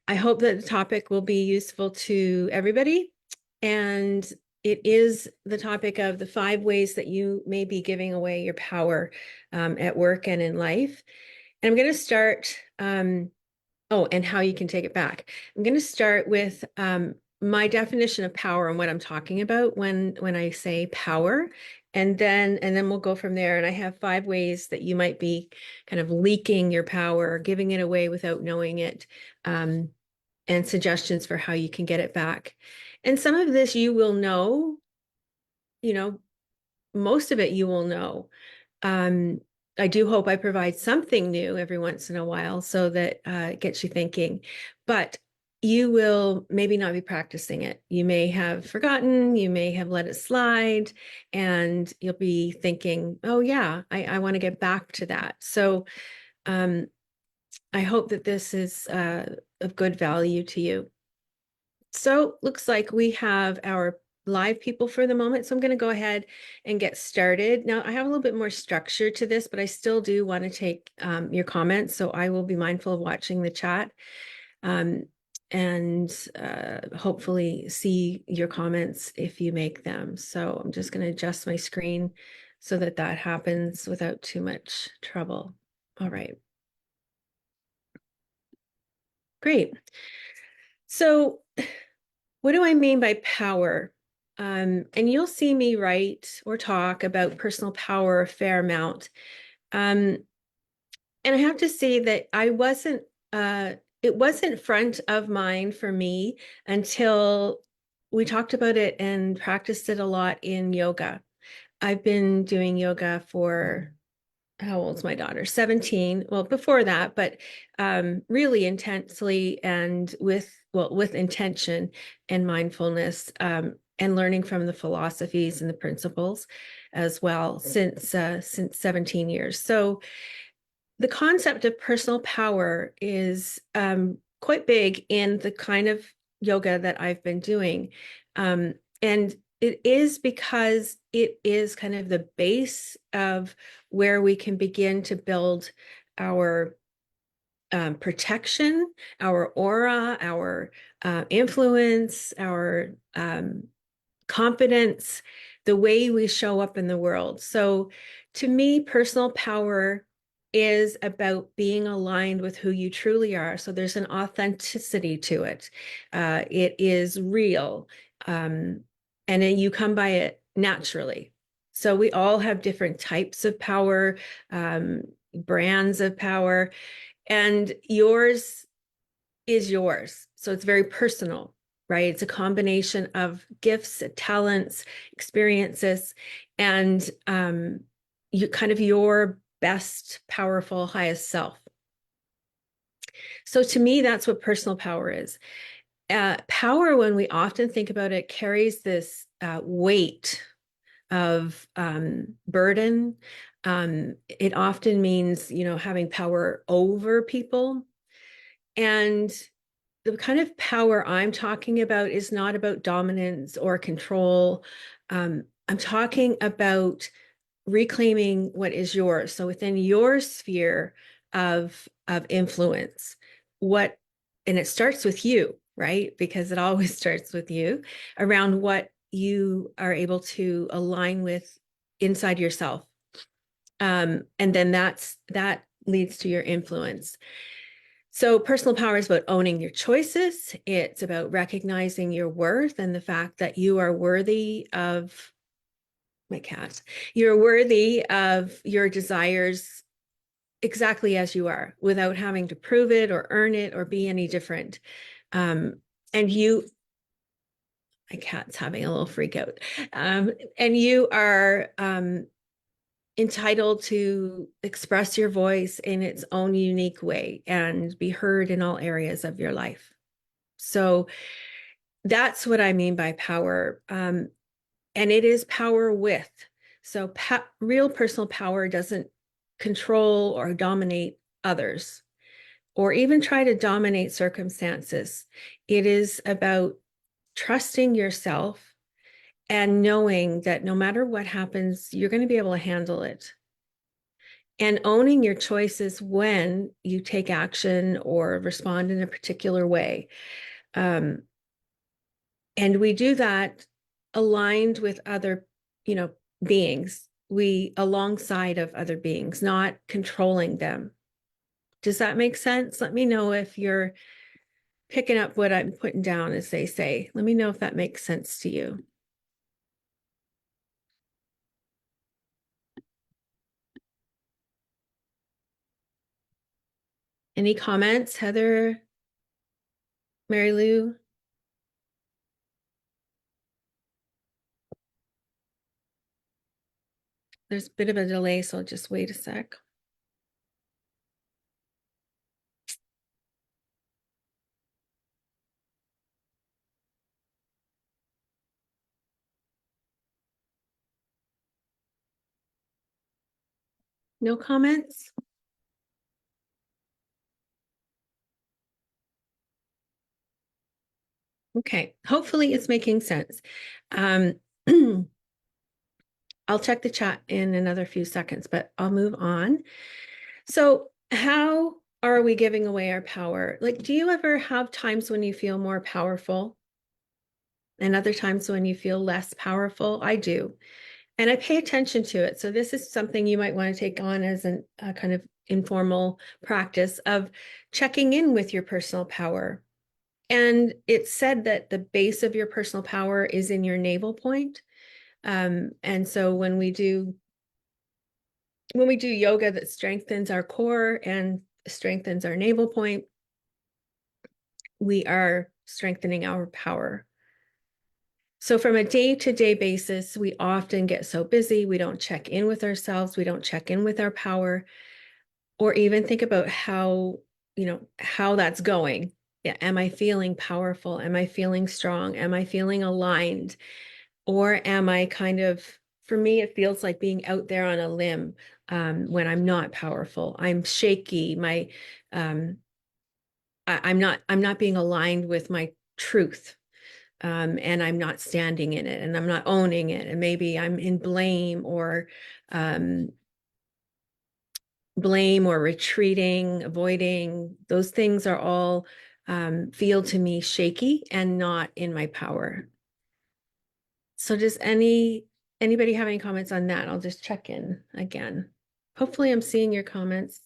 I hope that the topic will be useful to everybody. And it is the topic of the 5 ways that you may be giving away your power at work and in life. And I'm going to start, and how you can take it back. I'm going to start with my definition of power and what I'm talking about when I say power. And then we'll go from there. And I have 5 ways that you might be kind of leaking your power, giving it away without knowing it. And suggestions for how you can get it back. And some of this you will know, most of it you will know. I do hope I provide something new every once in a while so that it gets you thinking, but you will maybe not be practicing it. You may have forgotten, you may have let it slide, and you'll be thinking, oh yeah, I want to get back to that. So I hope that this is of good value to you. So looks like we have our live people for the moment. So I'm going to go ahead and get started. Now I have a little bit more structure to this, but I still do want to take your comments. So I will be mindful of watching the chat and hopefully see your comments if you make them. So I'm just going to adjust my screen so that that happens without too much trouble. All right. Great. So what do I mean by power? And you'll see me write or talk about personal power a fair amount. And I have to say that it wasn't front of mind for me until we talked about it and practiced it a lot in yoga. I've been doing yoga for, how old's my daughter? 17. Well, before that, but really intensely and with intention and mindfulness, and learning from the philosophies and the principles as well since 17 years. So the concept of personal power is quite big in the kind of yoga that I've been doing. And it is because it is kind of the base of where we can begin to build our protection, our aura, our influence, our confidence, the way we show up in the world. So to me, personal power is about being aligned with who you truly are. So there's an authenticity to it. It is real. And then you come by it naturally. So we all have different types of power, brands of power, and yours is yours. So it's very personal, right? It's a combination of gifts, talents, experiences, and you kind of your best, powerful, highest self. So to me, that's what personal power is. Power, when we often think about it, carries this weight of burden. It often means, having power over people. And the kind of power I'm talking about is not about dominance or control. I'm talking about reclaiming what is yours. So within your sphere of influence, and it starts with you, right? Because it always starts with you, around what you are able to align with inside yourself. And then that leads to your influence. So personal power is about owning your choices. It's about recognizing your worth and the fact that you are worthy of, my cat, you're worthy of your desires exactly as you are, without having to prove it or earn it or be any different. And my cat's having a little freak out. And you are entitled to express your voice in its own unique way and be heard in all areas of your life. So that's what I mean by power. And it is power with. So real personal power doesn't control or dominate others or even try to dominate circumstances. It is about trusting yourself and knowing that no matter what happens, you're going to be able to handle it. and owning your choices when you take action or respond in a particular way. And we do that aligned with other, beings. We alongside of other beings, not controlling them. Does that make sense? Let me know if you're picking up what I'm putting down, as they say. Let me know if that makes sense to you. Any comments, Heather, Mary Lou? There's a bit of a delay, so I'll just wait a sec. No comments? Okay, hopefully it's making sense. Um, I'll check the chat in another few seconds, but I'll move on. So, how are we giving away our power? Like, do you ever have times when you feel more powerful and other times when you feel less powerful? I do. And I pay attention to it. So, this is something you might want to take on as a kind of informal practice of checking in with your personal power. And it's said that the base of your personal power is in your navel point. And so when we do yoga that strengthens our core and strengthens our navel point, we are strengthening our power. So from a day-to-day basis, we often get so busy, we don't check in with ourselves, we don't check in with our power, or even think about how that's going. Yeah, am I feeling powerful? Am I feeling strong? Am I feeling aligned? Or am I kind of, for me, it feels like being out there on a limb when I'm not powerful. I'm shaky. I'm not being aligned with my truth. And I'm not standing in it and I'm not owning it. And maybe I'm in um, blame or retreating, avoiding. Those things are all feel to me shaky and not in my power. So does anybody have any comments on that? I'll just check in again. Hopefully I'm seeing your comments.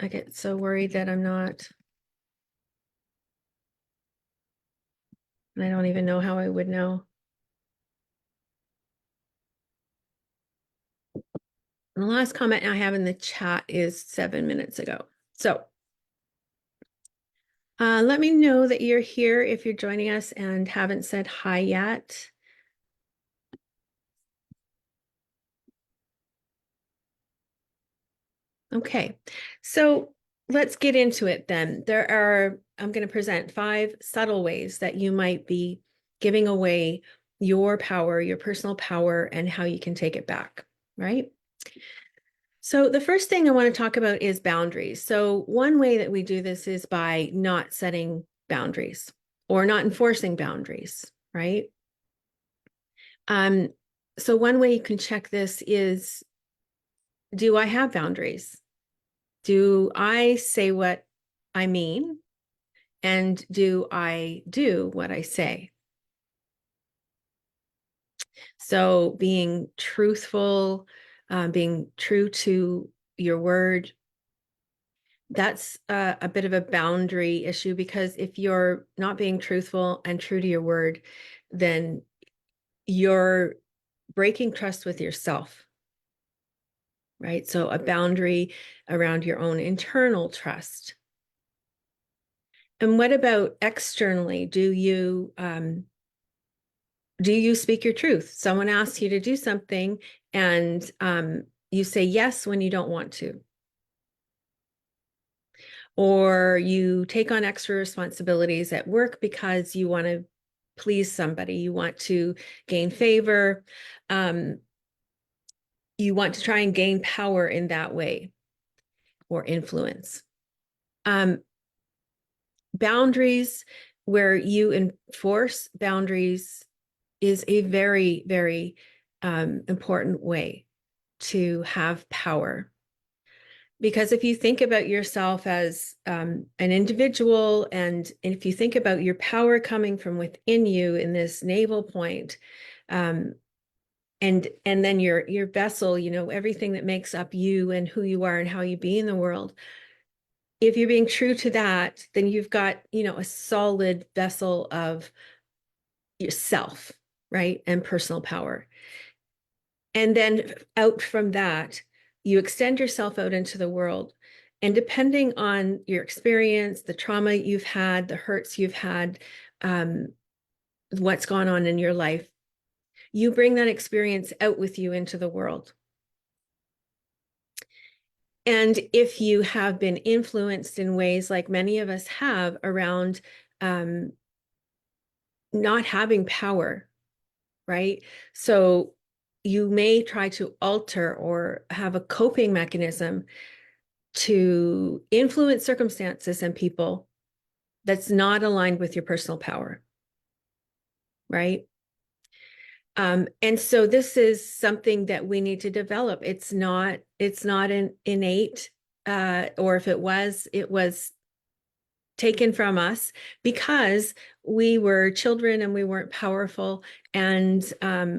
I get so worried that I'm not. And I don't even know how I would know. And the last comment I have in the chat is 7 minutes ago. So let me know that you're here if you're joining us and haven't said hi yet. Okay, so let's get into it then. I'm going to present 5 subtle ways that you might be giving away your power, your personal power, and how you can take it back, right? So the first thing I want to talk about is boundaries. So one way that we do this is by not setting boundaries or not enforcing boundaries, right? So one way you can check this is, do I have boundaries? Do I say what I mean? And do I do what I say? So being truthful, being true to your word, that's a bit of a boundary issue, because if you're not being truthful and true to your word, then you're breaking trust with yourself, right? So a boundary around your own internal trust. And what about externally? Do you speak your truth? Someone asks you to do something and you say yes when you don't want to. Or you take on extra responsibilities at work because you want to please somebody, you want to gain favor, you want to try and gain power in that way or influence. Boundaries, where you enforce boundaries, is a very, very important way to have power. Because if you think about yourself as an individual, and if you think about your power coming from within you in this navel point, um, and then your vessel, everything that makes up you and who you are and how you be in the world. If you're being true to that, then you've got, a solid vessel of yourself, right? And personal power. And then out from that, you extend yourself out into the world. And depending on your experience, the trauma you've had, the hurts you've had, what's gone on in your life, you bring that experience out with you into the world. And if you have been influenced in ways like many of us have around not having power, right? So you may try to alter or have a coping mechanism to influence circumstances and people that's not aligned with your personal power, right? And so this is something that we need to develop. It's not an innate, or if it was taken from us because we were children and we weren't powerful. And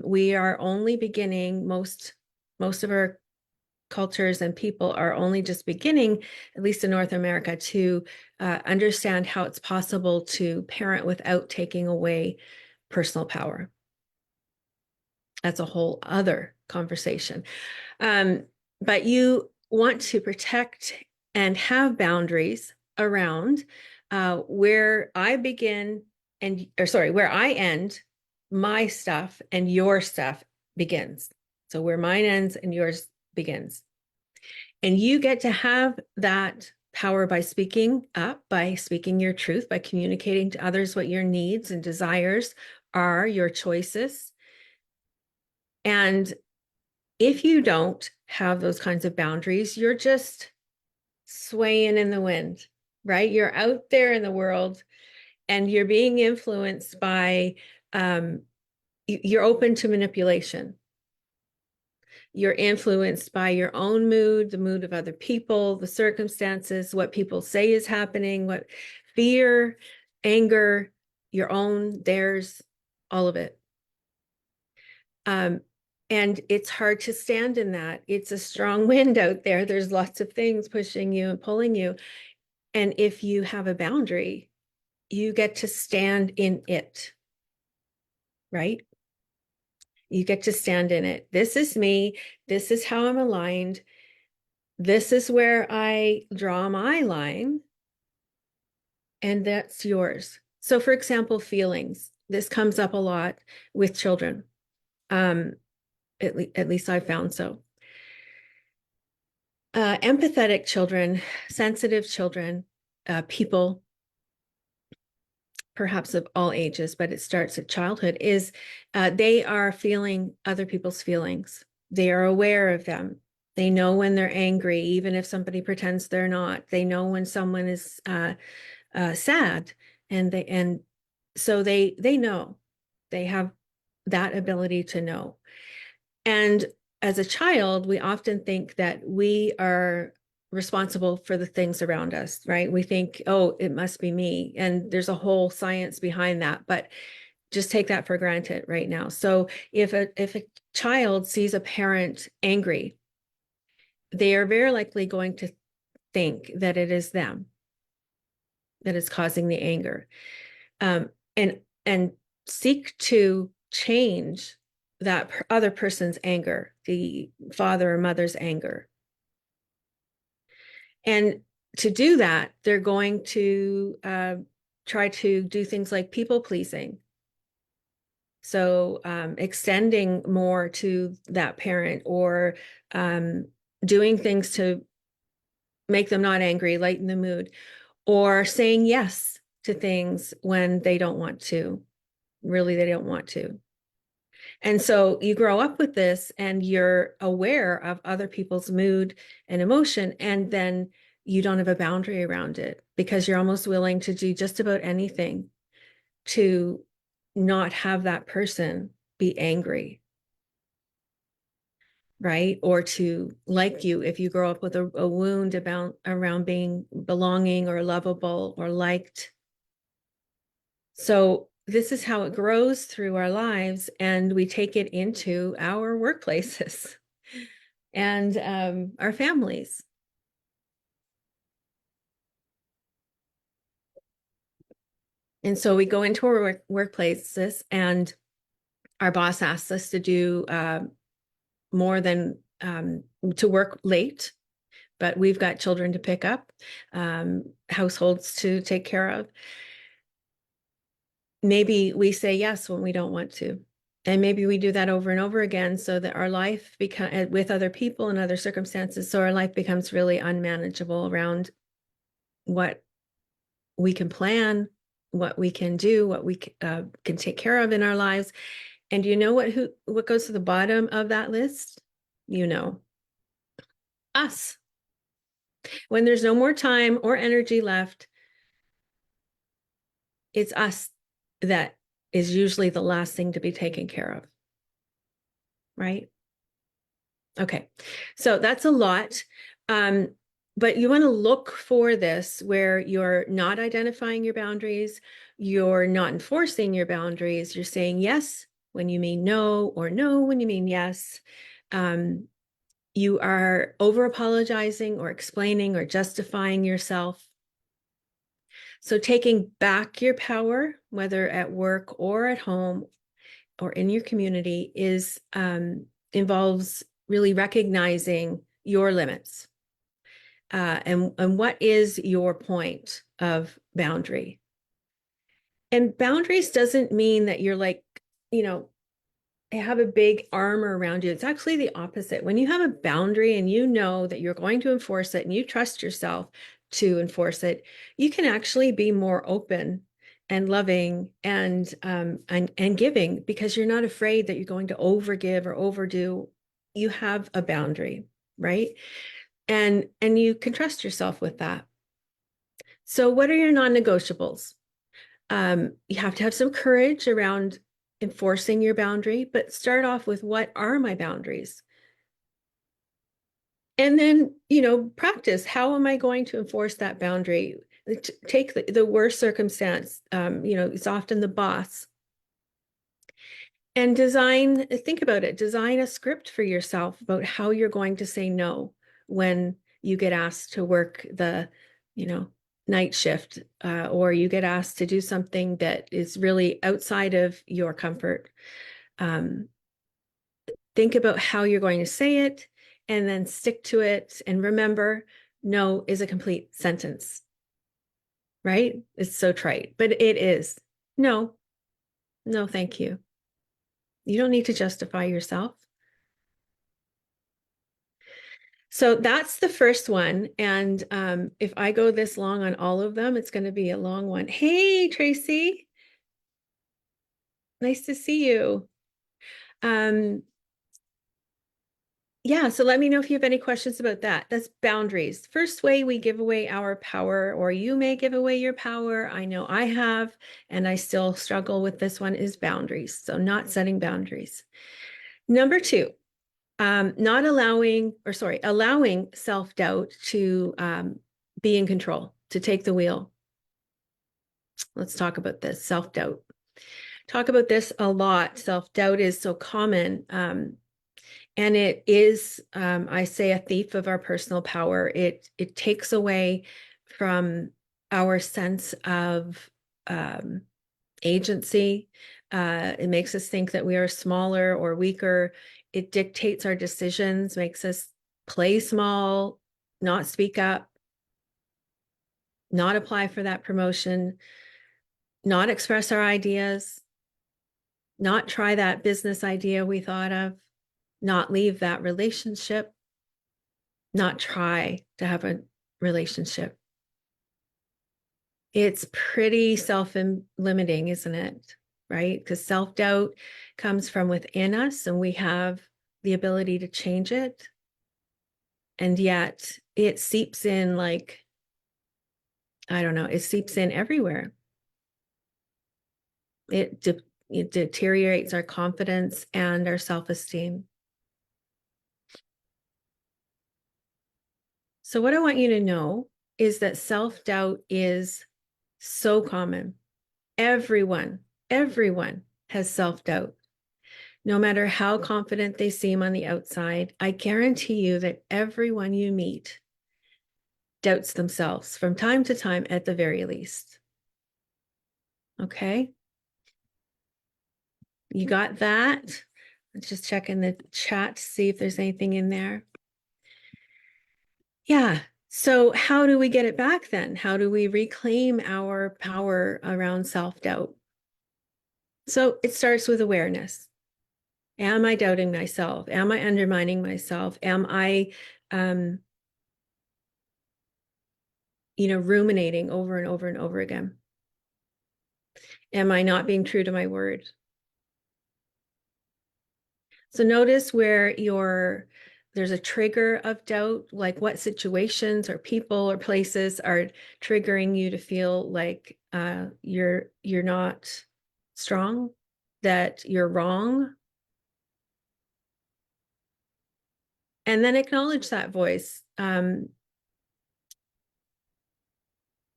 we are only beginning, most of our cultures and people are only just beginning, at least in North America, to understand how it's possible to parent without taking away personal power. That's a whole other conversation. But you want to protect and have boundaries around where I begin where I end, my stuff and your stuff begins. So where mine ends and yours begins. And you get to have that power by speaking up, by speaking your truth, by communicating to others what your needs and desires are, your choices. And if you don't have those kinds of boundaries, you're just swaying in the wind, right? You're out there in the world and you're being influenced by, you're open to manipulation. You're influenced by your own mood, the mood of other people, the circumstances, what people say is happening, what fear, anger, your own, theirs, all of it. And it's hard to stand in that. It's a strong wind out there. There's lots of things pushing you and pulling you. And if you have a boundary, you get to stand in it, right? You get to stand in it. This is me. This is how I'm aligned. This is where I draw my line. And that's yours. So for example, feelings. This comes up a lot with children. At least I found so. Empathetic children, sensitive children, people, perhaps of all ages, but it starts at childhood, is they are feeling other people's feelings. They are aware of them. They know when they're angry, even if somebody pretends they're not. They know when someone is sad, and so they know. They have that ability to know. And as a child, we often think that we are responsible for the things around us, right? We think, oh, it must be me. And there's a whole science behind that, but just take that for granted right now. So if a child sees a parent angry, they are very likely going to think that it is them that is causing the anger, and seek to change that other person's anger, the father or mother's anger. And to do that, they're going to try to do things like people pleasing. So extending more to that parent, or doing things to make them not angry, lighten the mood, or saying yes to things when they don't want to. Really, they don't want to. And so you grow up with this and you're aware of other people's mood and emotion, and then you don't have a boundary around it because you're almost willing to do just about anything to not have that person be angry. right? Or to like you if you grow up with a wound around being belonging or lovable or liked. So this is how it grows through our lives, and we take it into our workplaces and our families. And so we go into our workplaces, and our boss asks us to do more than to work late, but we've got children to pick up, households to take care of. Maybe we say yes when we don't want to. And maybe we do that over and over again so that our life becomes with other people and other circumstances. So our life becomes really unmanageable around what we can plan, what we can do, what we can take care of in our lives. And you know what goes to the bottom of that list? You know, us. When there's no more time or energy left, it's us that is usually the last thing to be taken care of. Right? Okay. So that's a lot. But you want to look for this where you're not identifying your boundaries, you're not enforcing your boundaries, you're saying yes when you mean no, or no when you mean yes. You are over apologizing or explaining or justifying yourself. So taking back your power, whether at work or at home or in your community, is involves really recognizing your limits. And what is your point of boundary? And boundaries doesn't mean that you're like, you know, have a big armor around you. It's actually the opposite. When you have a boundary and you know that you're going to enforce it and you trust yourself to enforce it, you can actually be more open and loving and giving, because you're not afraid that you're going to overgive or overdo. You have a boundary, right? And you can trust yourself with that. So what are your non-negotiables? You have to have some courage around enforcing your boundary, but start off with, what are my boundaries? And then, practice. How am I going to enforce that boundary? Take the worst circumstance. It's often the boss. And think about it, design a script for yourself about how you're going to say no when you get asked to work the, night shift, or you get asked to do something that is really outside of your comfort. Think about how you're going to say it, and then stick to it. And remember, no is a complete sentence, right? It's so trite, but it is. No, no, thank you. You don't need to justify yourself. So that's the first one. And if I go this long on all of them, it's going to be a long one. Hey, Tracy. Nice to see you. Yeah, so let me know if you have any questions about that. That's boundaries. First way we give away our power, or you may give away your power. I know I have, and I still struggle with this one, is boundaries. So not setting boundaries. Number two, allowing self-doubt to be in control, to take the wheel. Let's talk about this, self-doubt. Talk about this a lot. Self-doubt is so common. And it is, I say, a thief of our personal power. It takes away from our sense of agency. It makes us think that we are smaller or weaker. It dictates our decisions, makes us play small, not speak up, not apply for that promotion, not express our ideas, not try that business idea we thought of, not leave that relationship, not try to have a relationship. It's pretty self-limiting, isn't it? Right? Because self-doubt comes from within us, and we have the ability to change it. And yet it seeps in like, I don't know, it seeps in everywhere. It deteriorates our confidence and our self-esteem. So what I want you to know is that self-doubt is so common. Everyone has self-doubt. No matter how confident they seem on the outside, I guarantee you that everyone you meet doubts themselves from time to time at the very least. Okay? You got that? Let's just check in the chat to see if there's anything in there. Yeah. So how do we get it back then? How do we reclaim our power around self-doubt? So it starts with awareness. Am I doubting myself? Am I undermining myself? Am I, ruminating over and over and over again? Am I not being true to my word? So notice where there's a trigger of doubt, like what situations or people or places are triggering you to feel like you're not strong, that you're wrong. And then acknowledge that voice.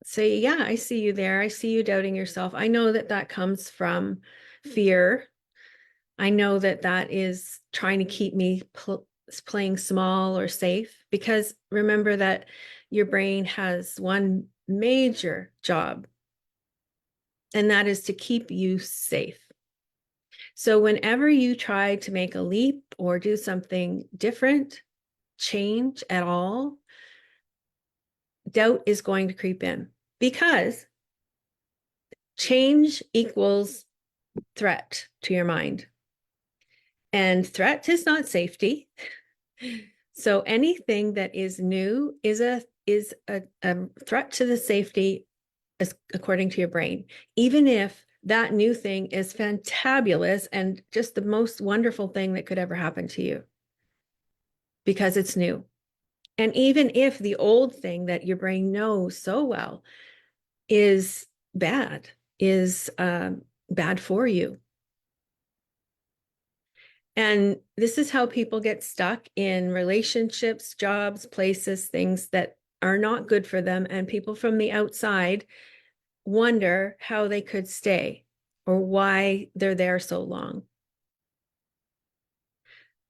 Say, yeah, I see you there. I see you doubting yourself. I know that that comes from fear. I know that that is trying to keep me playing small or safe, because remember that your brain has one major job, and that is to keep you safe. So whenever you try to make a leap or do something different, change at all, doubt is going to creep in, because change equals threat to your mind. And threat is not safety. So anything that is new is a threat to the safety, according to your brain, even if that new thing is fantabulous and just the most wonderful thing that could ever happen to you, because it's new. And even if the old thing that your brain knows so well is bad, is bad for you. And this is how people get stuck in relationships, jobs, places, things that are not good for them. And people from the outside wonder how they could stay or why they're there so long.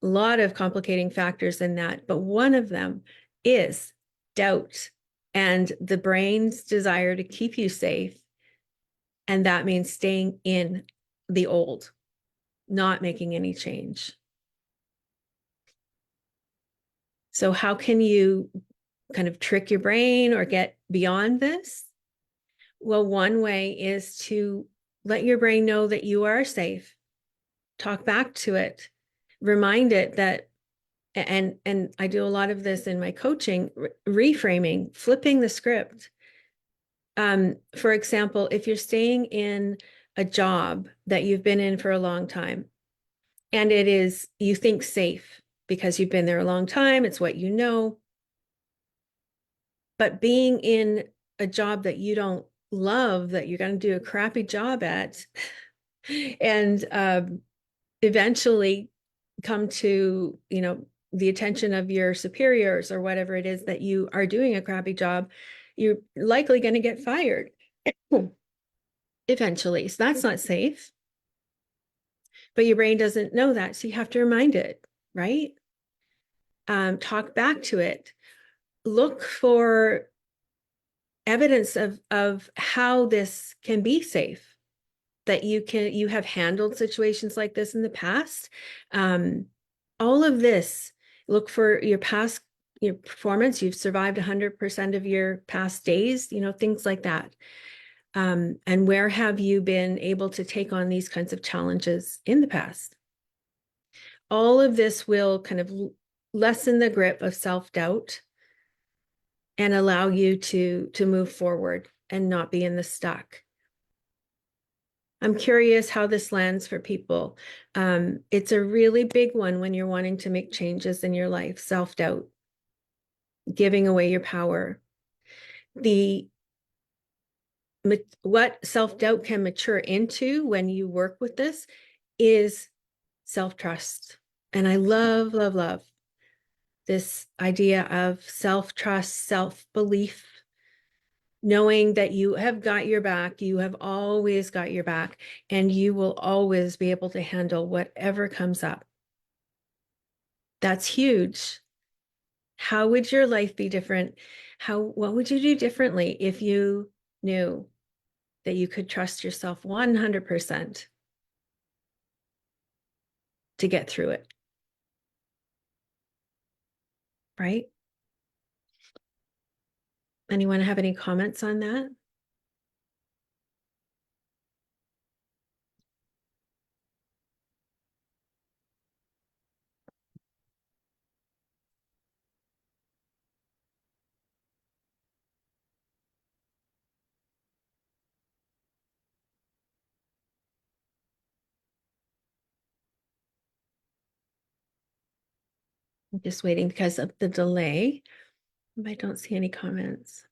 A lot of complicating factors in that, but one of them is doubt and the brain's desire to keep you safe. And that means staying in the old, not making any change. So how can you kind of trick your brain or get beyond this? Well, one way is to let your brain know that you are safe. Talk back to it. Remind it that, and I do a lot of this in my coaching, reframing, flipping the script. For example, if you're staying in a job that you've been in for a long time, and it is, you think, safe because you've been there a long time, it's what you know. But being in a job that you don't love, that you're going to do a crappy job at, and eventually come to, the attention of your superiors or whatever it is, that you are doing a crappy job, you're likely going to get fired eventually. So that's not safe. But your brain doesn't know that. So you have to remind it, right? Talk back to it. Look for evidence of how this can be safe, that you have handled situations like this in the past. All of this, look for your performance. You've survived 100% of your past days, things like that. And where have you been able to take on these kinds of challenges in the past? All of this will kind of lessen the grip of self-doubt and allow you to move forward and not be in the stuck. I'm curious how this lands for people. It's a really big one when you're wanting to make changes in your life, self-doubt, giving away your power. What self-doubt can mature into when you work with this is self-trust. And I love, love, love this idea of self-trust, self-belief, knowing that you have got your back, you have always got your back, and you will always be able to handle whatever comes up. That's huge. How would your life be different? What would you do differently if you knew that you could trust yourself 100% to get through it? Right? Anyone have any comments on that? I'm just waiting because of the delay. I don't see any comments.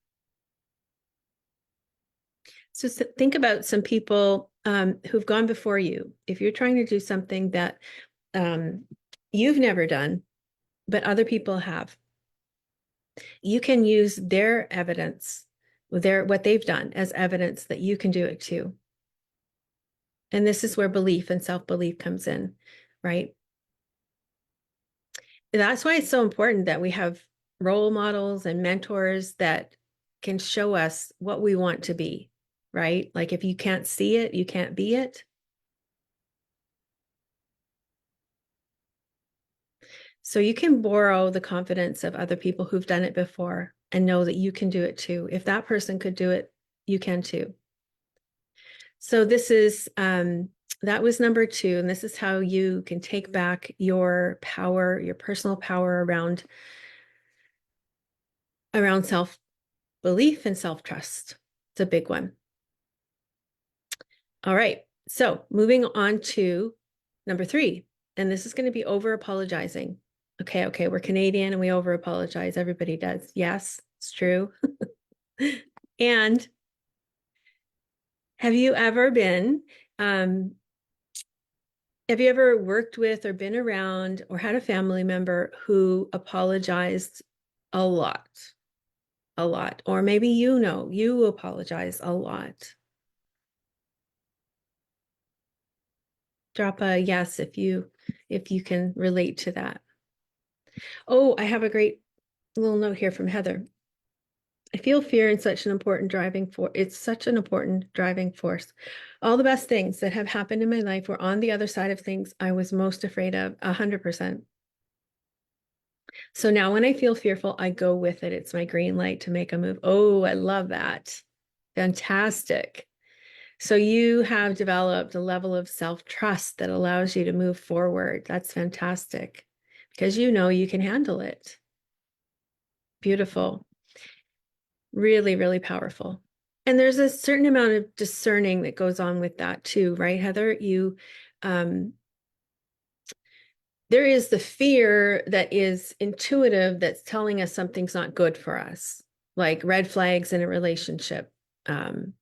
So think about some people who've gone before you. If you're trying to do something that you've never done, but other people have, you can use their evidence, what they've done as evidence that you can do it too. And this is where belief and self-belief comes in, right? That's why it's so important that we have role models and mentors that can show us what we want to be, right? Like if you can't see it, you can't be it. So you can borrow the confidence of other people who've done it before and know that you can do it too. If that person could do it, you can too. So this is, that was number 2. And this is how you can take back your power, your personal power around self-belief and self-trust. It's a big one. All right. So moving on to number 3, and this is going to be over apologizing. Okay, we're Canadian and we over apologize. Everybody does. Yes, it's true. And have you ever worked with or been around or had a family member who apologized a lot? Or maybe you apologize a lot. Drop a yes if you can relate to that. Oh, I have a great little note here from Heather. I feel fear is such an important driving force. It's such an important driving force. All the best things that have happened in my life were on the other side of things I was most afraid of, 100%. So now when I feel fearful, I go with it. It's my green light to make a move. Oh, I love that. Fantastic. So you have developed a level of self-trust that allows you to move forward. That's fantastic because you know you can handle it. Beautiful. Really, really powerful. And there's a certain amount of discerning that goes on with that too, right, Heather? There is the fear that is intuitive that's telling us something's not good for us, like red flags in a relationship. And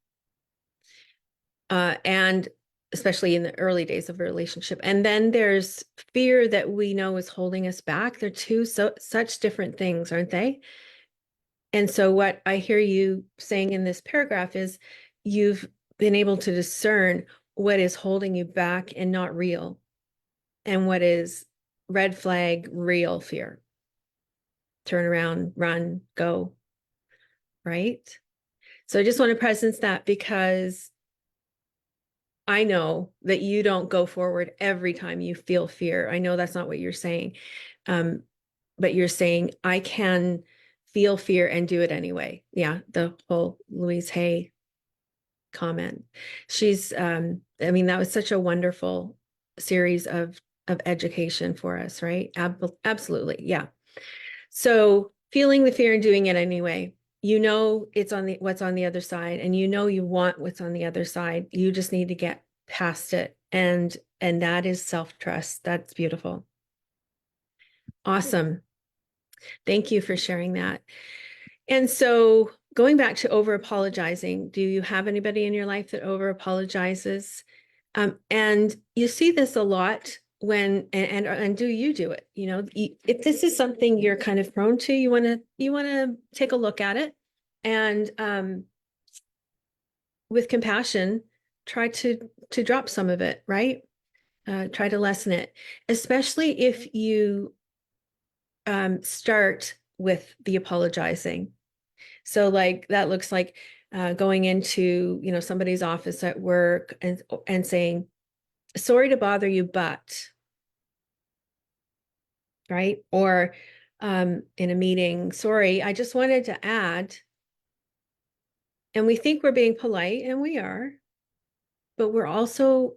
especially in the early days of a relationship. And then there's fear that we know is holding us back. They're such different things, aren't they? And so what I hear you saying in this paragraph is you've been able to discern what is holding you back and not real, and what is red flag, real fear. Turn around, run, go, right? So I just want to presence that because I know that you don't go forward every time you feel fear. I know that's not what you're saying. But you're saying, I can feel fear and do it anyway. Yeah, the whole Louise Hay comment. That was such a wonderful series of education for us, right? Absolutely. Yeah. So feeling the fear and doing it anyway. You know what's on the other side, and you know you want what's on the other side. You just need to get past it. And that is self-trust. That's beautiful. Awesome. Thank you for sharing that. And so going back to over apologizing, do you have anybody in your life that over apologizes? And you see this a lot and do you do it? If this is something you're kind of prone to, you want to take a look at it, and with compassion, try to drop some of it, right? Try to lessen it, especially if you start with the apologizing. So like that looks like going into somebody's office at work and saying, sorry to bother you, but, right? Or in a meeting, sorry, I just wanted to add, and we think we're being polite, and we are, but we're also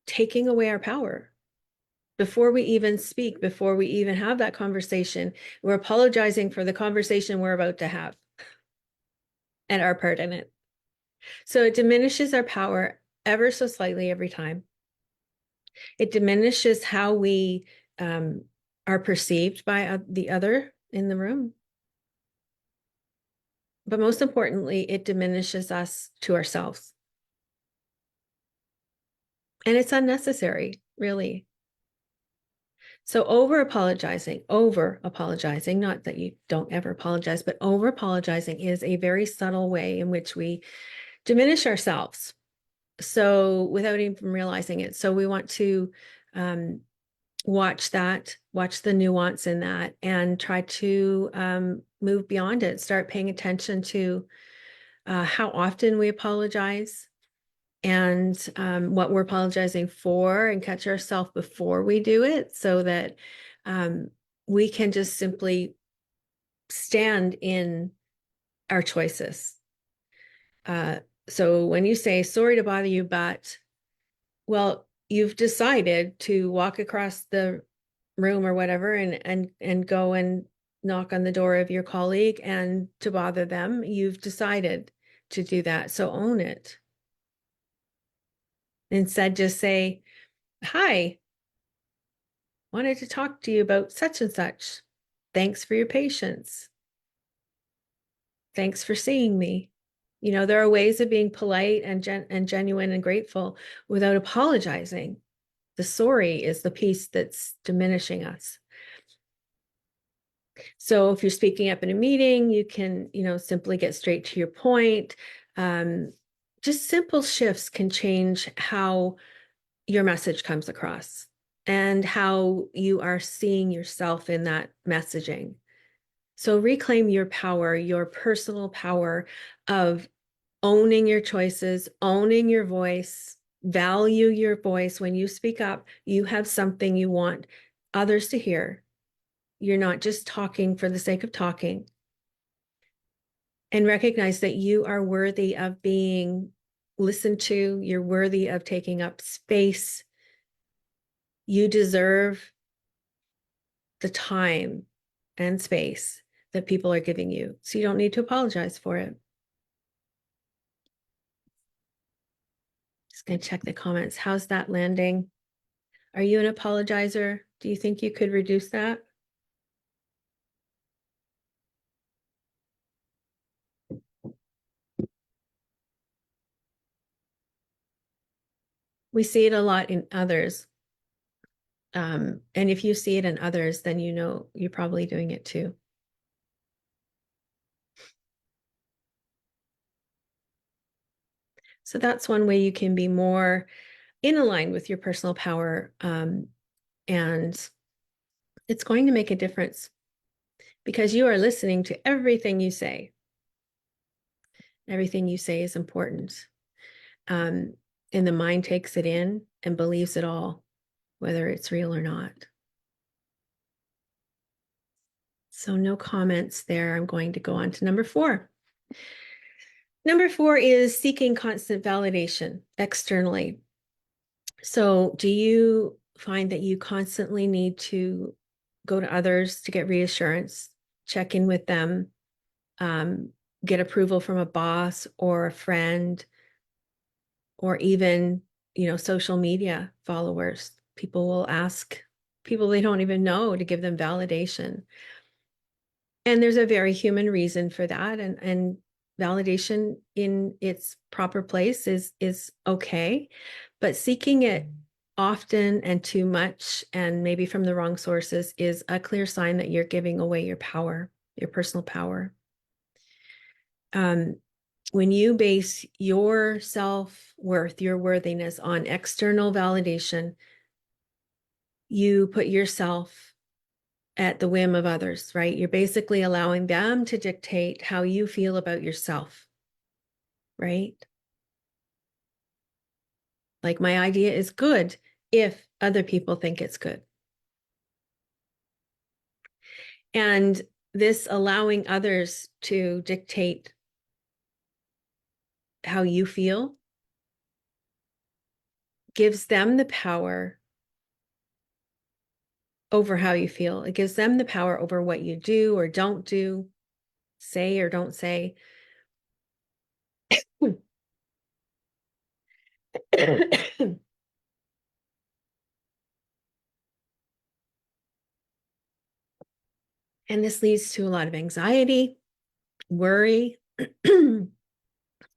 taking away our power. Before we even speak, before we even have that conversation, we're apologizing for the conversation we're about to have and our part in it. So it diminishes our power ever so slightly every time. It diminishes how we are perceived by the other in the room. But most importantly, it diminishes us to ourselves. And it's unnecessary, really. So over apologizing, not that you don't ever apologize, but over apologizing is a very subtle way in which we diminish ourselves. So without even realizing it. So we want to watch the nuance in that, and try to move beyond it, start paying attention to how often we apologize, and what we're apologizing for, and catch ourselves before we do it, so that we can just simply stand in our choices. So when you say, sorry to bother you, but, well, you've decided to walk across the room or whatever and go and knock on the door of your colleague and to bother them. You've decided to do that. So own it. Instead, just say, hi, wanted to talk to you about such and such. Thanks for your patience. Thanks for seeing me. There are ways of being polite and genuine and grateful without apologizing. The sorry is the piece that's diminishing us. So if you're speaking up in a meeting, you can, simply get straight to your point. Just simple shifts can change how your message comes across and how you are seeing yourself in that messaging. So reclaim your power, your personal power of owning your choices, owning your voice, value your voice. When you speak up, you have something you want others to hear. You're not just talking for the sake of talking. And recognize that you are worthy of being listened to. You're worthy of taking up space. You deserve the time and space that people are giving you. So you don't need to apologize for it. Just going to check the comments. How's that landing? Are you an apologizer? Do you think you could reduce that? We see it a lot in others. And if you see it in others, then you're probably doing it too. So that's one way you can be more in line with your personal power. And it's going to make a difference because you are listening to everything you say. Everything you say is important. And the mind takes it in and believes it all, whether it's real or not. So no comments there. I'm going to go on to number 4. Number 4 is seeking constant validation externally. So do you find that you constantly need to go to others to get reassurance, check in with them, get approval from a boss or a friend, or even, social media followers? People will ask people they don't even know to give them validation. And there's a very human reason for that. And validation in its proper place is okay. But seeking it often and too much, and maybe from the wrong sources, is a clear sign that you're giving away your power, your personal power. When you base your self-worth, your worthiness on external validation, you put yourself at the whim of others, right? You're basically allowing them to dictate how you feel about yourself, right? Like, my idea is good if other people think it's good. And this allowing others to dictate how you feel gives them the power over how you feel. It gives them the power over what you do or don't do, say or don't say. And this leads to a lot of anxiety, worry,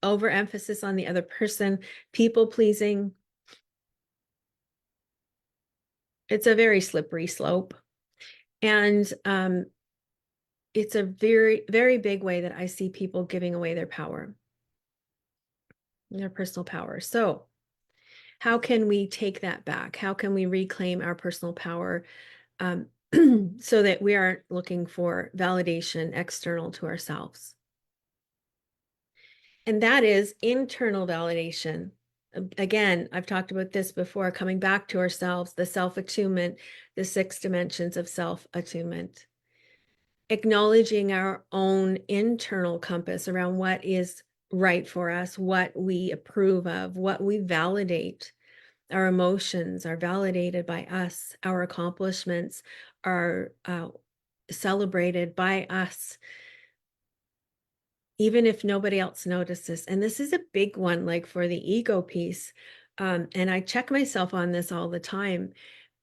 overemphasis on the other person, people pleasing. It's a very slippery slope. And it's a very, very big way that I see people giving away their power, their personal power. So how can we take that back? How can we reclaim our personal power so that we aren't looking for validation external to ourselves? And that is internal validation. Again, I've talked about this before, coming back to ourselves, the self-attunement, the 6 dimensions of self-attunement. Acknowledging our own internal compass around what is right for us, what we approve of, what we validate. Our emotions are validated by us. Our accomplishments are celebrated by us, even if nobody else notices. And this is a big one, like for the ego piece. And I check myself on this all the time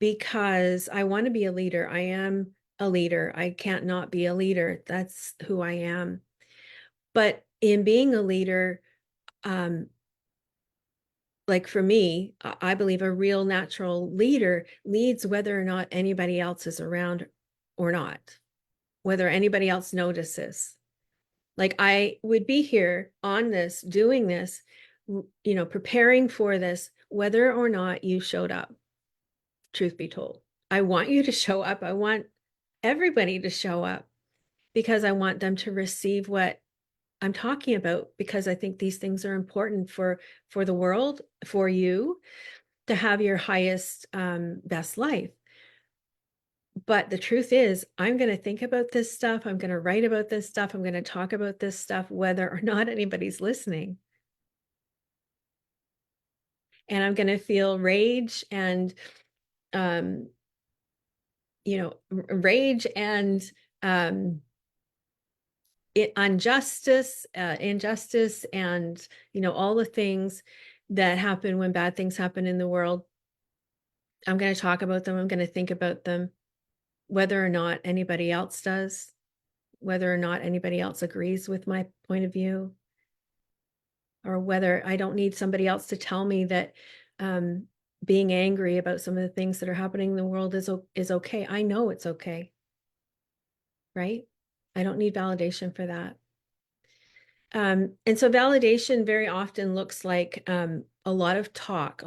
because I want to be a leader. I am a leader. I can't not be a leader. That's who I am. But in being a leader, like for me, I believe a real natural leader leads whether or not anybody else is around or not, whether anybody else notices. Like, I would be here on this, doing this, preparing for this, whether or not you showed up, truth be told. I want you to show up. I want everybody to show up because I want them to receive what I'm talking about, because I think these things are important for the world, for you to have your highest, best life. But the truth is, I'm going to think about this stuff. I'm going to write about this stuff. I'm going to talk about this stuff, whether or not anybody's listening. And I'm going to feel rage and, rage and injustice, and, all the things that happen when bad things happen in the world. I'm going to talk about them. I'm going to think about them, whether or not anybody else does, whether or not anybody else agrees with my point of view, or whether I don't need somebody else to tell me that being angry about some of the things that are happening in the world is okay. I know it's okay, right? I don't need validation for that. And so validation very often looks like a lot of talk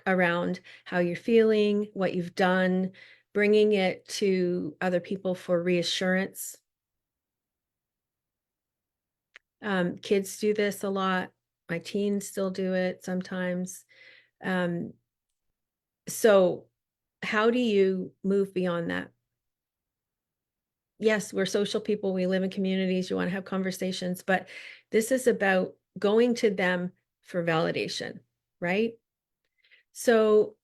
around how you're feeling, what you've done, bringing it to other people for reassurance. Kids do this a lot. My teens still do it sometimes. So how do you move beyond that? Yes, we're social people. We live in communities. You want to have conversations, but this is about going to them for validation, right? So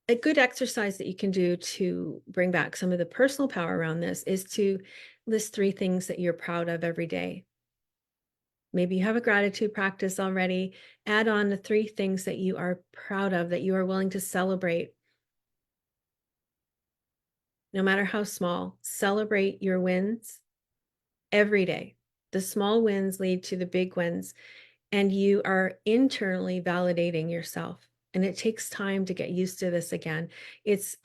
a good exercise that you can do to bring back some of the personal power around this is to list 3 things that you're proud of every day. Maybe you have a gratitude practice already. Add on the 3 things that you are proud of, that you are willing to celebrate. No matter how small, celebrate your wins every day. The small wins lead to the big wins, and you are internally validating yourself. And it takes time to get used to this again. It's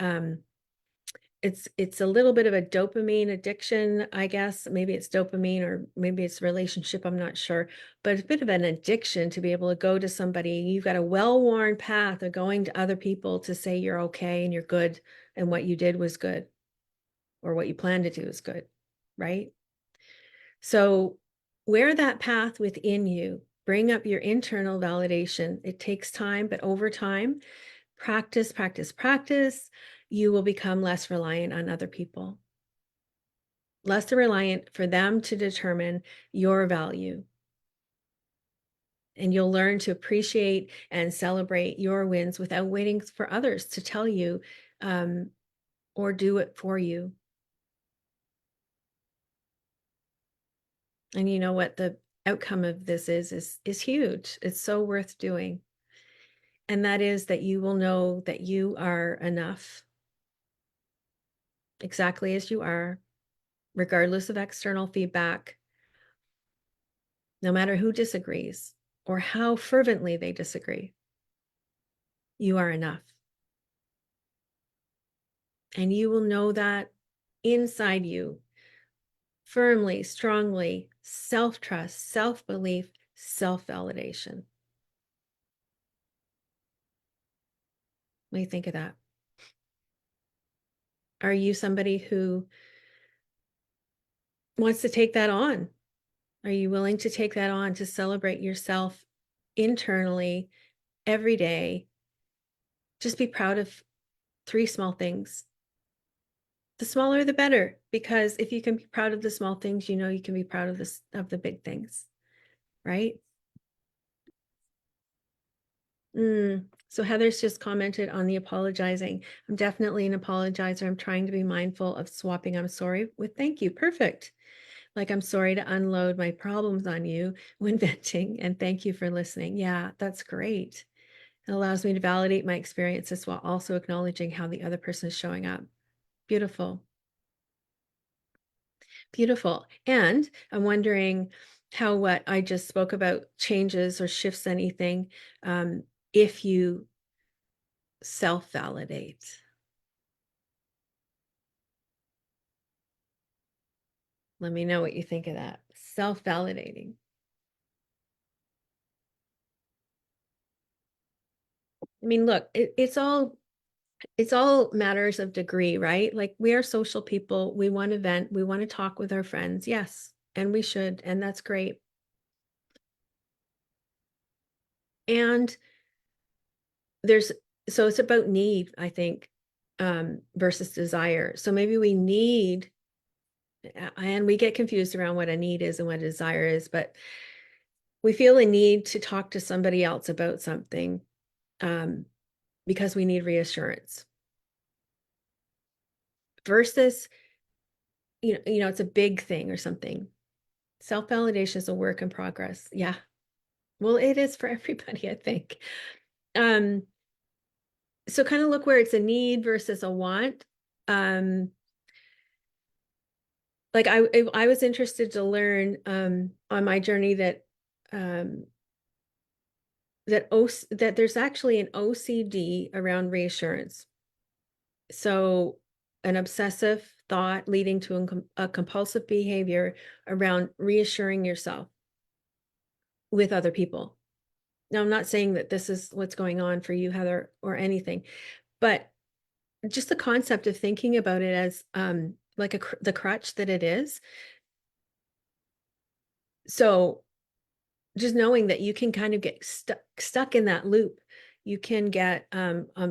it's a little bit of a dopamine addiction, I guess. Maybe it's dopamine or maybe it's relationship, I'm not sure. But it's a bit of an addiction to be able to go to somebody. You've got a well-worn path of going to other people to say you're okay and you're good and what you did was good or what you plan to do is good, right? So wear that path within you. Bring up your internal validation. It takes time, but over time, practice, practice, practice, you will become less reliant on other people, less reliant for them to determine your value. And you'll learn to appreciate and celebrate your wins without waiting for others to tell you or do it for you. And you know what the outcome of this is huge. It's so worth doing. And that is that you will know that you are enough exactly as you are, regardless of external feedback, no matter who disagrees or how fervently they disagree. You are enough. And you will know that inside you, firmly, strongly, self-trust, self-belief, self-validation. What do you think of that? Are you somebody who wants to take that on? Are you willing to take that on to celebrate yourself internally every day? Just be proud of 3 small things. The smaller, the better, because if you can be proud of the small things, you know you can be proud of the big things, right? So Heather's just commented on the apologizing. I'm definitely an apologizer. I'm trying to be mindful of swapping I'm sorry with thank you. Perfect. Like I'm sorry to unload my problems on you when venting, and thank you for listening. Yeah, that's great. It allows me to validate my experiences while also acknowledging how the other person is showing up. Beautiful. Beautiful. And I'm wondering how what I just spoke about changes or shifts anything if you self-validate. Let me know what you think of that. Self-validating. I mean, look, it's all matters of degree, right? Like we are social people. We want to vent. We want to talk with our friends. Yes, and we should, and that's great. And so it's about need, I think, versus desire. So maybe we need, and we get confused around what a need is and what a desire is, but we feel a need to talk to somebody else about something because we need reassurance versus, it's a big thing or something. Self-validation is a work in progress. Yeah. Well, it is for everybody, I think. So kind of look where it's a need versus a want. Like I was interested to learn on my journey that that there's actually an OCD around reassurance. So an obsessive thought leading to a compulsive behavior around reassuring yourself with other people. Now, I'm not saying that this is what's going on for you, Heather, or anything, but just the concept of thinking about it as like the crutch that it is. So just knowing that you can kind of get stuck in that loop, you can get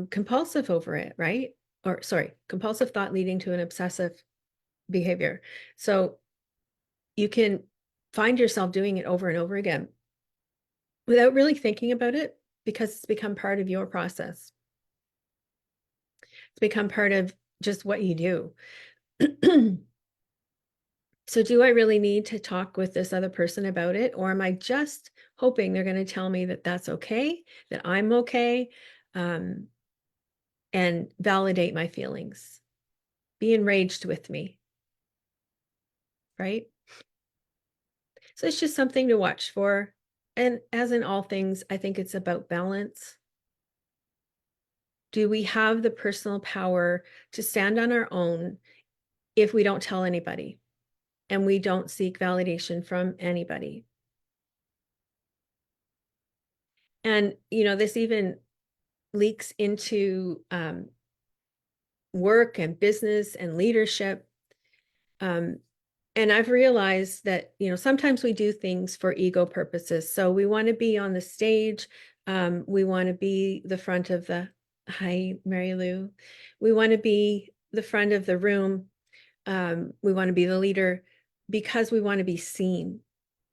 compulsive over it, right? Or sorry, compulsive thought leading to an obsessive behavior. So you can find yourself doing it over and over again without really thinking about it because it's become part of your process. It's become part of just what you do. So do I really need to talk with this other person about it? Or am I just hoping they're going to tell me that that's okay, that I'm okay, and validate my feelings, be enraged with me, right? So it's just something to watch for. And as in all things, I think it's about balance. Do we have the personal power to stand on our own if we don't tell anybody and we don't seek validation from anybody? And, this even leaks into work and business and leadership. Um, and I've realized that, sometimes we do things for ego purposes. So we want to be on the stage. We want to be the front of the, hi, Mary Lou. We want to be the front of the room. We want to be the leader because we want to be seen,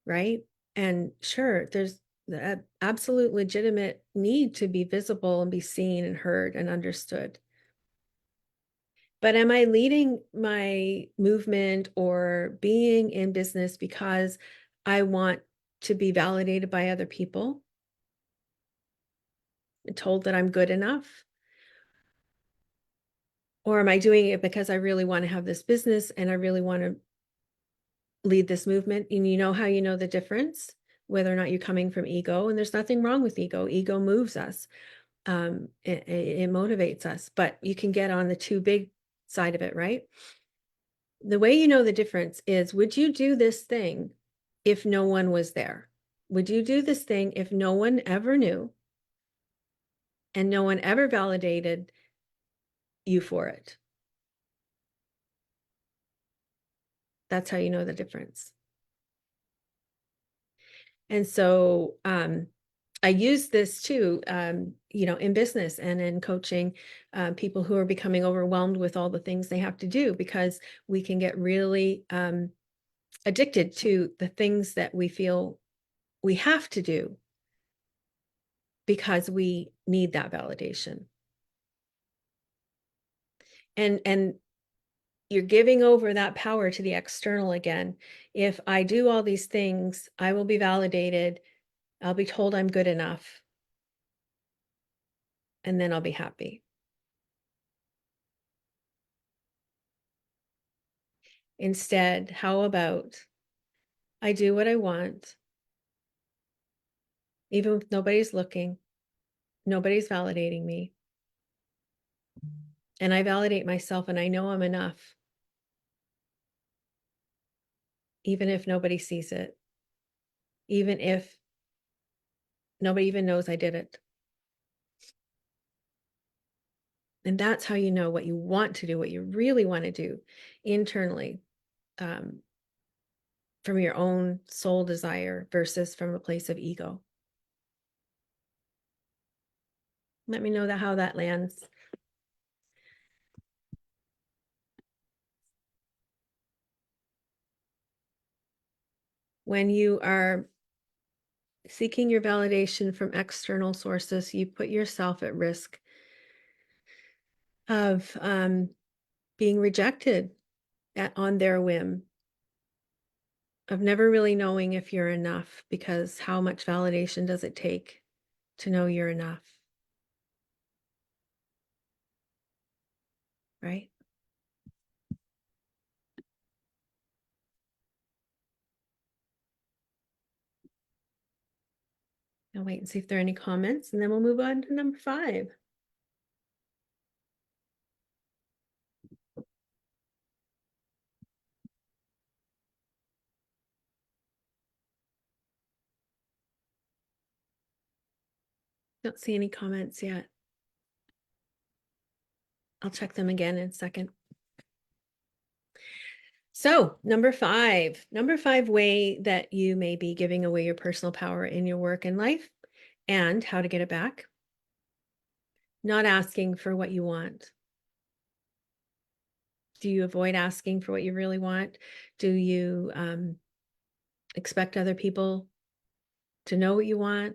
right? And sure, there's the absolute legitimate need to be visible and be seen and heard and understood. But am I leading my movement or being in business because I want to be validated by other people, told that I'm good enough? Or am I doing it because I really want to have this business and I really want to lead this movement? And you know how you know the difference, whether or not you're coming from ego. And there's nothing wrong with ego. Ego moves us. It motivates us, but you can get on the too big side of it, right? The way you know the difference is, would you do this thing if no one was there? Would you do this thing if no one ever knew and no one ever validated you for it? That's how you know the difference. And so I use this too, in business and in coaching people who are becoming overwhelmed with all the things they have to do, because we can get really addicted to the things that we feel we have to do because we need that validation. And you're giving over that power to the external again. If I do all these things, I will be validated. I'll be told I'm good enough, and then I'll be happy. Instead, how about I do what I want, even if nobody's looking, nobody's validating me, and I validate myself and I know I'm enough, even if nobody sees it, even if nobody even knows I did it. And that's how you know what you want to do, what you really want to do internally, from your own soul desire versus from a place of ego. Let me know how that lands. When you are seeking your validation from external sources, you put yourself at risk of being rejected on their whim, of never really knowing if you're enough, because how much validation does it take to know you're enough, right? I'll wait and see if there are any comments, and then we'll move on to number 5. Don't see any comments yet. I'll check them again in a second. So number 5 way that you may be giving away your personal power in your work and life, and how to get it back. Not asking for what you want. Do you avoid asking for what you really want? Do you expect other people to know what you want?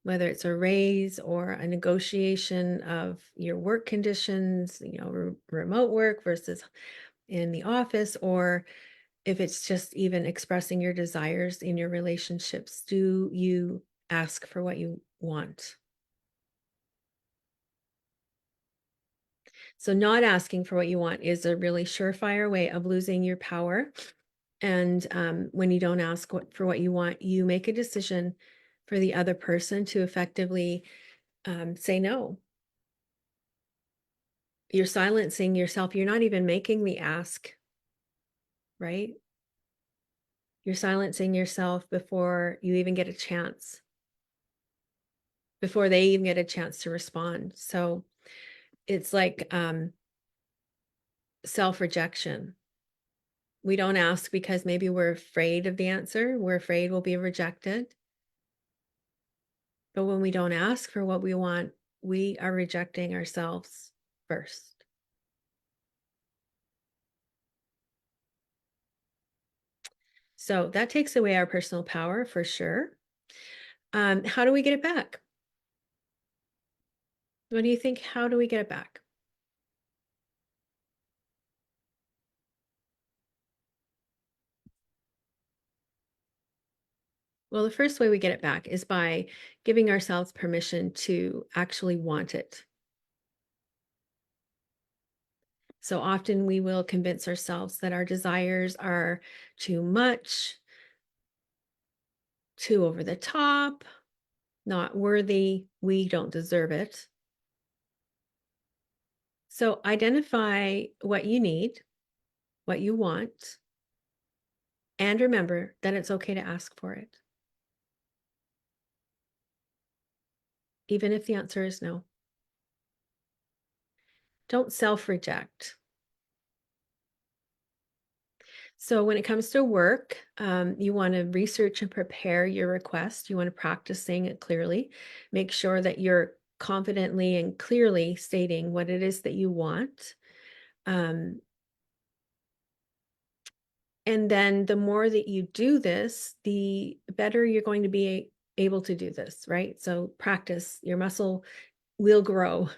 Whether it's a raise or a negotiation of your work conditions, remote work versus in the office, or if it's just even expressing your desires in your relationships, do you ask for what you want? So not asking for what you want is a really surefire way of losing your power. And when you don't ask for what you want, you make a decision for the other person to effectively say no. You're silencing yourself. You're not even making the ask, right? You're silencing yourself before you even get a chance, before they even get a chance to respond. So it's like self-rejection. We don't ask because maybe we're afraid of the answer. We're afraid we'll be rejected. But when we don't ask for what we want, we are rejecting ourselves first. So that takes away our personal power for sure. How do we get it back? What do you think? How do we get it back? Well, the first way we get it back is by giving ourselves permission to actually want it. So often we will convince ourselves that our desires are too much, too over the top, not worthy, we don't deserve it. So identify what you need, what you want, and remember that it's okay to ask for it, even if the answer is no. Don't self-reject. So when it comes to work, you want to research and prepare your request. You want to practice saying it clearly. Make sure that you're confidently and clearly stating what it is that you want. Um, and then the more that you do this, the better you're going to be able to do this, right? So practice, your muscle will grow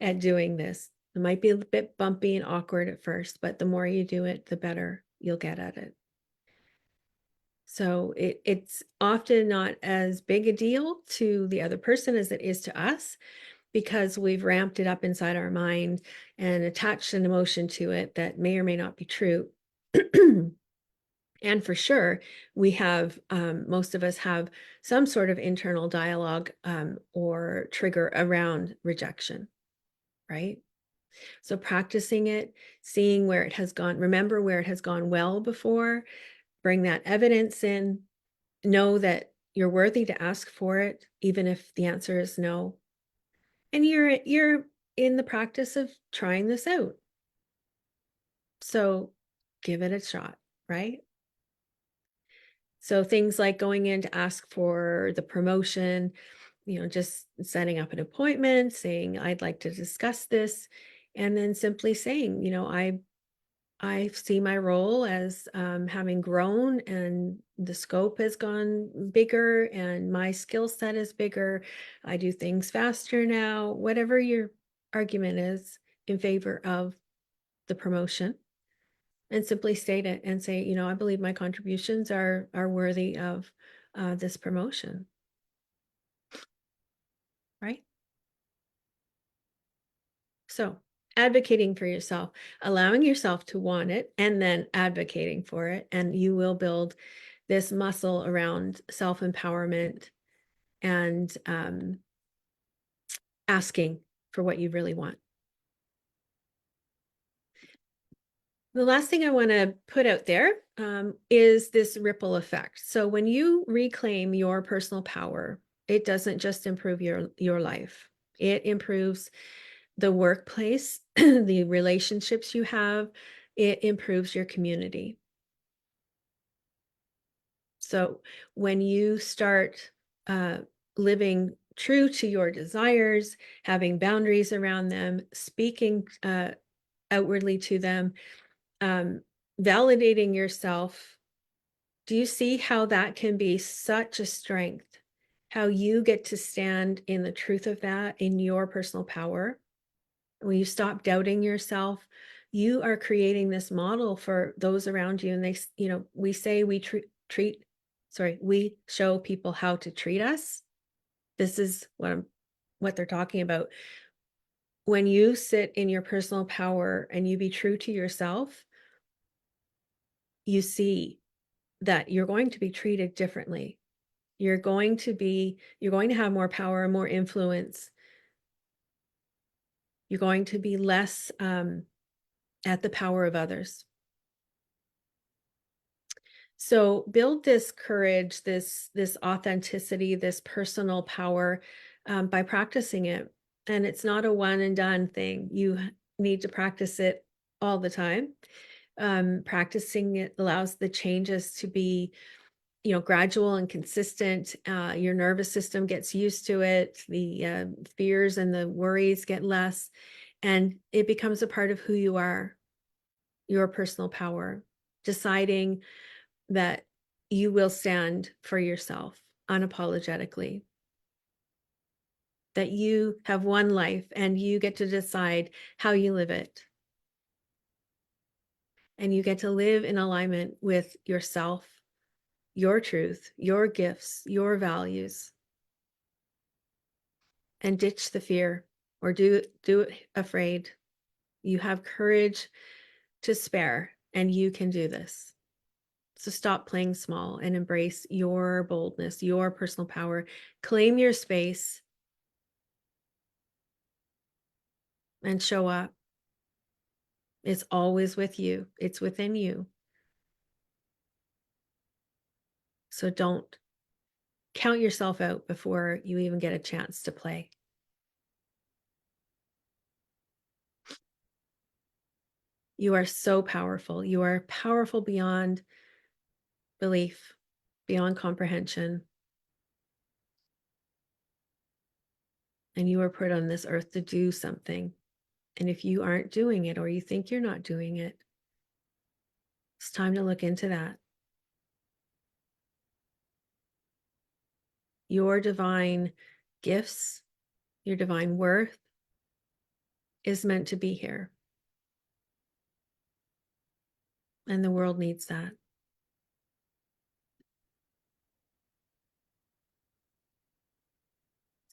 at doing this. It might be a bit bumpy and awkward at first, but the more you do it, the better you'll get at it. So it's often not as big a deal to the other person as it is to us because we've ramped it up inside our mind and attached an emotion to it that may or may not be true. And for sure, we have, most of us have some sort of internal dialogue or trigger around rejection, right? So practicing it, seeing where it has gone, remember where it has gone well before, bring that evidence in, know that you're worthy to ask for it, even if the answer is no. And you're in the practice of trying this out. So give it a shot, right? So things like going in to ask for the promotion, just setting up an appointment, saying, I'd like to discuss this, and then simply saying, I see my role as having grown and the scope has gone bigger and my skill set is bigger. I do things faster now, whatever your argument is in favor of the promotion. And simply state it and say, I believe my contributions are worthy of this promotion, right? So advocating for yourself, allowing yourself to want it, and then advocating for it, and you will build this muscle around self-empowerment and asking for what you really want. The last thing I want to put out there is this ripple effect. So when you reclaim your personal power, it doesn't just improve your life. It improves the workplace, the relationships you have. It improves your community. So when you start living true to your desires, having boundaries around them, speaking outwardly to them, validating yourself, do you see how that can be such a strength? How you get to stand in the truth of that in your personal power? When you stop doubting yourself, you are creating this model for those around you. And we say we we show people how to treat us. This is what they're talking about. When you sit in your personal power and you be true to yourself, you see that you're going to be treated differently. You're going to have more power and more influence You're going to be less at the power of others. So build this courage, this authenticity, this personal power by practicing it. And it's not a one and done thing. You need to practice it all the time. Practicing it allows the changes to be, gradual and consistent. Your nervous system gets used to it. The fears and the worries get less, and it becomes a part of who you are, your personal power, deciding that you will stand for yourself unapologetically, that you have one life and you get to decide how you live it. And you get to live in alignment with yourself, your truth, your gifts, your values, and ditch the fear or do it afraid. You have courage to spare, and you can do this. So stop playing small and embrace your boldness, your personal power. Claim your space and show up. It's always with you. It's within you. So don't count yourself out before you even get a chance to play. You are so powerful. You are powerful beyond belief, beyond comprehension. And you are put on this earth to do something. And if you aren't doing it or you think you're not doing it, it's time to look into that. Your divine gifts, your divine worth is meant to be here. And the world needs that.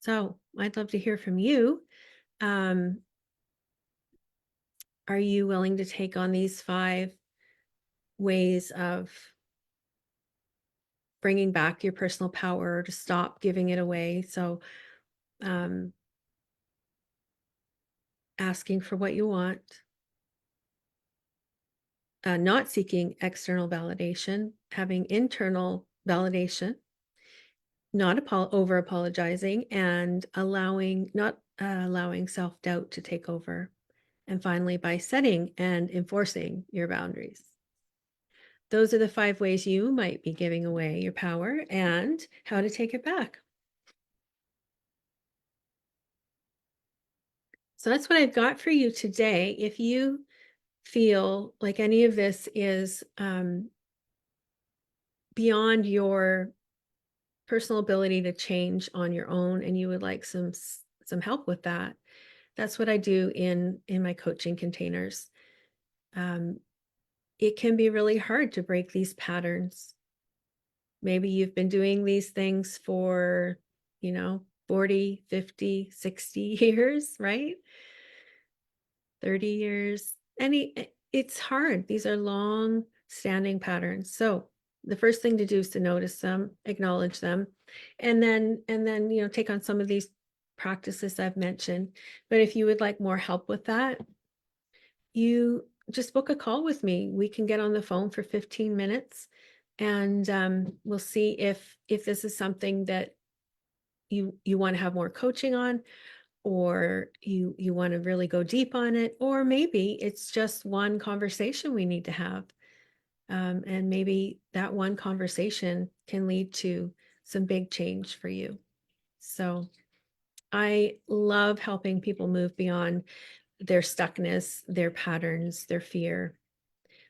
So I'd love to hear from you. Are you willing to take on these 5 ways of bringing back your personal power, to stop giving it away? So asking for what you want, not seeking external validation, having internal validation, not over apologizing, and not allowing self-doubt to take over. And finally, by setting and enforcing your boundaries. Those are the 5 ways you might be giving away your power and how to take it back. So that's what I've got for you today. If you feel like any of this is beyond your personal ability to change on your own and you would like some help with that, that's what I do in my coaching containers. It can be really hard to break these patterns. Maybe you've been doing these things for 40, 50, 60 years, right? 30 years. It's hard. These are long standing patterns. So the first thing to do is to notice them, acknowledge them, and then take on some of these practices I've mentioned. But if you would like more help with that, you just book a call with me. We can get on the phone for 15 minutes and we'll see if this is something that you want to have more coaching on, or you want to really go deep on it, or maybe it's just one conversation we need to have. And maybe that one conversation can lead to some big change for you. So I love helping people move beyond their stuckness, their patterns, their fear,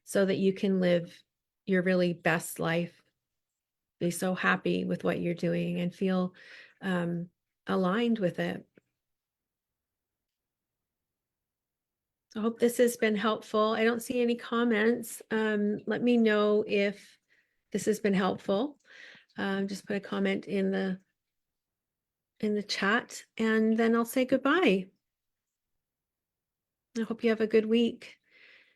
so that you can live your really best life, be so happy with what you're doing and feel aligned with it. I hope this has been helpful. I don't see any comments. Let me know if this has been helpful. Just put a comment in the chat and then I'll say goodbye. I hope you have a good week.